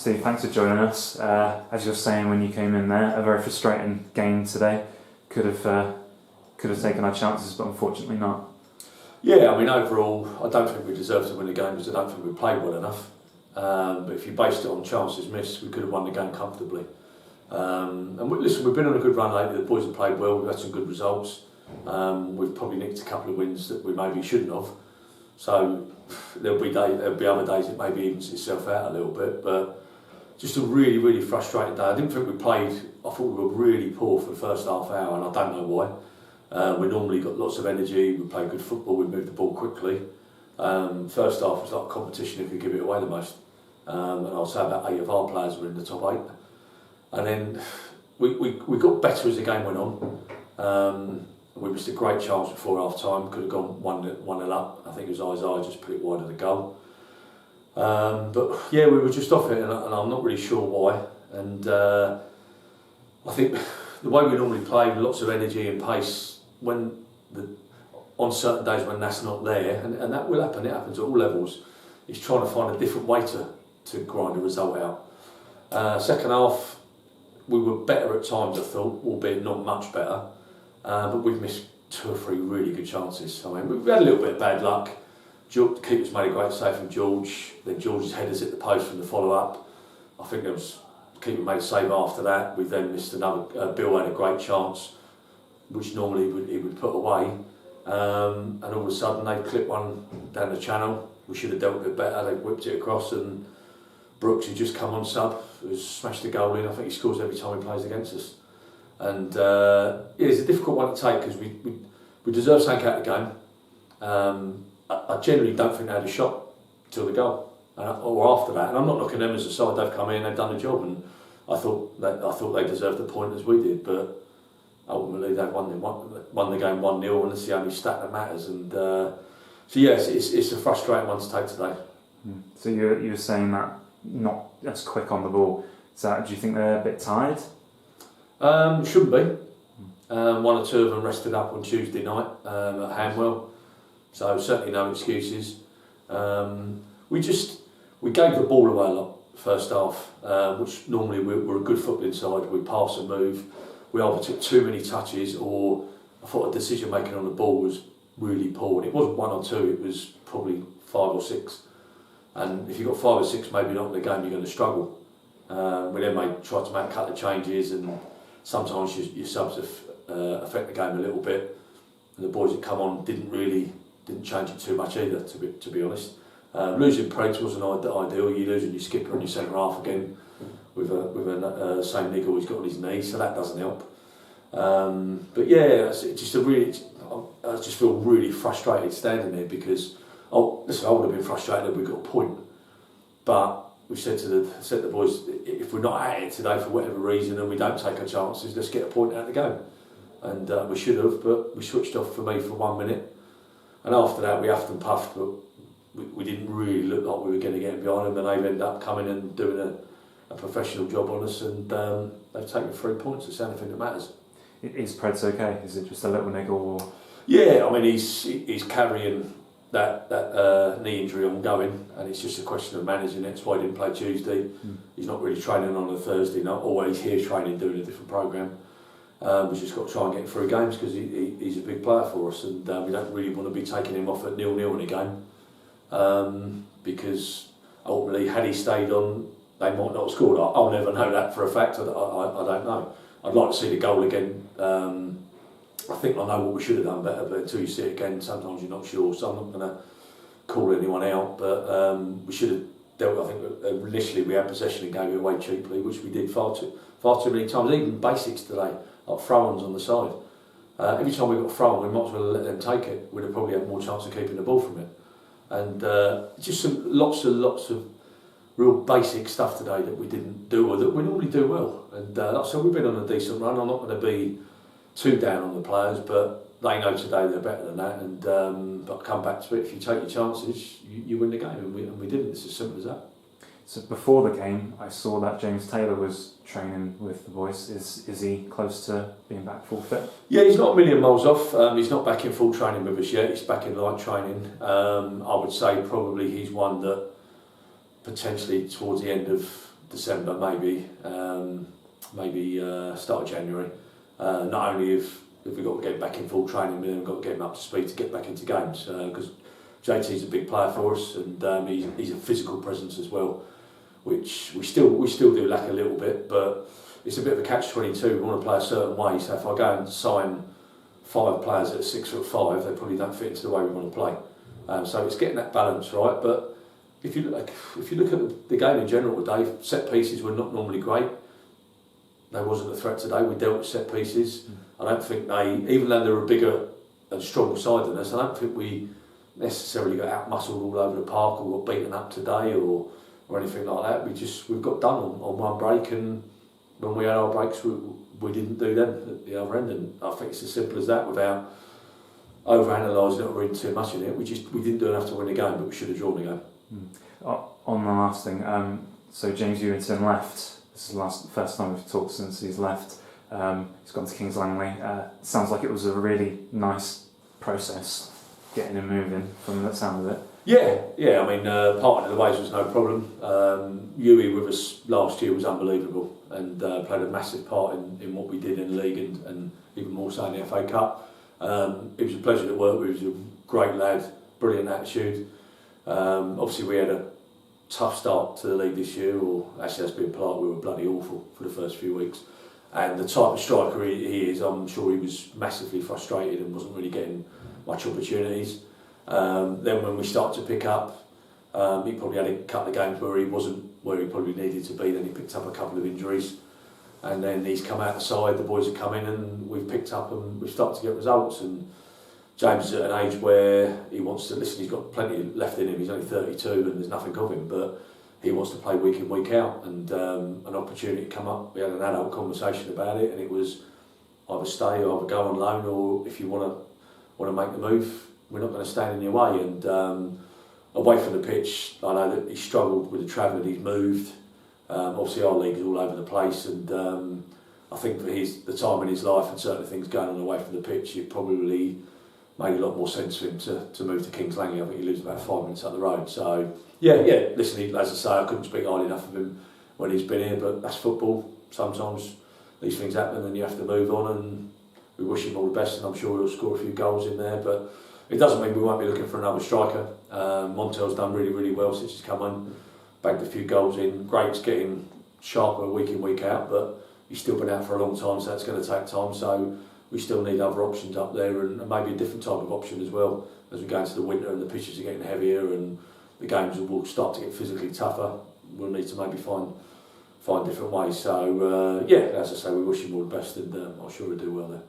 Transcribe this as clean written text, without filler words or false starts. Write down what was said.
Steve, thanks for joining us. As you're saying when you came in there, a very frustrating game today. Could have taken our chances, but unfortunately not. Yeah, I mean, overall, I don't think we deserved to win the game because I don't think we played well enough. But if you based it on chances missed, we could have won the game comfortably. Listen, we've been on a good run lately. The boys have played well. We've had some good results. We've probably nicked a couple of wins that we maybe shouldn't have. So there'll be other days it maybe evens itself out a little bit. But just a really, really frustrating day. I didn't think we played. I thought we were really poor for the first half hour, and I don't know why. We normally got lots of energy, we play good football, we move the ball quickly. First half was like a competition if we give it away the most. And I'll say about 8 of our players were in the top 8. And then we got better as the game went on. We missed a great chance before half time, could have gone 1-0 up. I think it was Isaiah just put it wide of the goal. But yeah, we were just off it, and I'm not really sure why. And I think the way we normally play, lots of energy and pace, on certain days when that's not there, and that will happen, it happens at all levels, is trying to find a different way to grind a result out. Second half, we were better at times, I thought, albeit not much better, but we've missed 2 or 3 really good chances. I mean, we've had a little bit of bad luck. The keeper's made a great save from George, then George's headers hit the post from the follow-up. I think the keeper made a save after that. We then missed another, Bill had a great chance, which normally he would put away, and all of a sudden they've clipped one down the channel. We should have dealt with it better. They've whipped it across, and Brooks, who just come on sub, has smashed the goal in. I think he scores every time he plays against us. And it's a difficult one to take because we deserve something out of the game. I generally don't think they had a shot till the goal or after that, and I'm not knocking them as a side. They've come in, they've done the job, and I thought they deserved the point as we did, but ultimately they won the game 1-0, and it's the only stat that matters. And so yes, it's a frustrating one to take today. So you were saying that not as quick on the ball. Do you think they're a bit tired? Shouldn't be. 1 or 2 of them rested up on Tuesday night at Hanwell, so certainly no excuses. We gave the ball away a lot first half, which normally we're a good footballing side. We pass and move. We either took too many touches, or I thought the decision making on the ball was really poor. And it wasn't 1 or 2; it was probably 5 or 6. And if you've got 5 or 6, maybe not in the game, you're going to struggle. We then tried to make a couple of changes, and sometimes your subs affect the game a little bit. And the boys that come on didn't change it too much either, to be honest. Losing Pregs wasn't ideal. You're losing your skipper and your centre half again with a same niggle he's got on his knee, so that doesn't help. But yeah, I just feel really frustrated standing there because I would have been frustrated if we got a point. But we said to the boys, if we're not at it today for whatever reason and we don't take our chances, let's get a point out of the game. And we should have, but we switched off for me for 1 minute. And after that, we huffed and puffed, but we didn't really look like we were going to get behind them, and they've ended up coming and doing a professional job on us, and they've taken 3 points. It's the only thing that matters. Is Preds okay? Is it just a little niggle? Or? Yeah, I mean he's carrying that knee injury ongoing, and it's just a question of managing it. That's why he didn't play Tuesday. He's not really training on a Thursday, not always here training, doing a different programme. We've just got to try and get him through games because he's a big player for us, and we don't really want to be taking him off at 0-0 in a game, because ultimately had he stayed on, they might not have scored. I'll never know that for a fact. I don't know. I'd like to see the goal again. I think I know what we should have done better, but until you see it again, sometimes you're not sure. So I'm not going to call anyone out, but we should have dealt. I think initially we had possession and gave it away cheaply, which we did far too many times. Even basics today, like throw-ons on the side. Every time we got a throw-on, we might as well let them take it. We'd have probably had more chance of keeping the ball from it. And just lots of real basic stuff today that we didn't do, or that we normally do well. And so we've been on a decent run. I'm not going to be too down on the players, but they know today they're better than that. And but come back to it, if you take your chances, you win the game, and we didn't. It's as simple as that. So before the game, I saw that James Taylor was training with the boys. Is he close to being back full fit? Yeah, he's not a million miles off. He's not back in full training with us yet. He's back in light training. I would say probably he's one that potentially towards the end of December, maybe start of January. Not only if we've got to get back in full training, but then we've got to get him up to speed to get back into games, because JT's a big player for us, and he's a physical presence as well, which we still do lack a little bit, but it's a bit of a catch-22. We want to play a certain way, so if I go and sign 5 players that are 6'5", they probably don't fit into the way we want to play. So it's getting that balance right. But if you look at the game in general today, set pieces were not normally great. They wasn't a threat today. We dealt with set pieces. I don't think even though they're a bigger and stronger side than us, I don't think we necessarily got out-muscled all over the park or got beaten up today or anything like that. We've got done on one break, and when we had our breaks, we didn't do them at the other end, and I think it's as simple as that, without over-analysing it or reading too much in it. We didn't do enough to win the game, but we should have drawn the game. On the last thing, so James Ewington left. This is the first time we've talked since he's left. He's gone to Kings Langley. Sounds like it was a really nice process getting him moving from the sound of it. Yeah. I mean, parting of the ways was no problem. Ewie with us last year was unbelievable, and played a massive part in what we did in the league, and even more so in the FA Cup. It was a pleasure to work with. He was a great lad, brilliant attitude. Obviously we had a tough start to the league this year, or actually that's been polite, we were bloody awful for the first few weeks. And the type of striker he is, I'm sure he was massively frustrated and wasn't really getting much opportunities. Then when we started to pick up, he probably had a couple of games where he wasn't where he probably needed to be. Then he picked up a couple of injuries, and then he's come out the side, the boys have come in, and we've picked up and we've started to get results. And James is at an age where he wants to listen. He's got plenty left in him. He's only 32 and there's nothing of him, but he wants to play week in, week out. And an opportunity come up. We had an adult conversation about it, and it was either stay, or either go on loan, or if you want to make the move, we're not going to stand in your way. And away from the pitch, I know that he struggled with the travelling. He's moved. Obviously, our league is all over the place, and I think for the time in his life and certain things going on away from the pitch, it probably made a lot more sense for him to move to Kings Langley. I think he lives about 5 minutes up the road. So yeah. Listen, as I say, I couldn't speak highly enough of him when he's been here, but that's football. Sometimes these things happen, and you have to move on. And we wish him all the best, and I'm sure he'll score a few goals in there. But it doesn't mean we won't be looking for another striker. Montel's done really, really well since he's come on, bagged a few goals in. Great's getting sharper week in, week out, but he's still been out for a long time, so that's going to take time. So we still need other options up there, and maybe a different type of option as well as we go into the winter and the pitches are getting heavier and the games will start to get physically tougher. We'll need to maybe find different ways. So as I say, we wish him all the best, and I'm sure he'll do well there.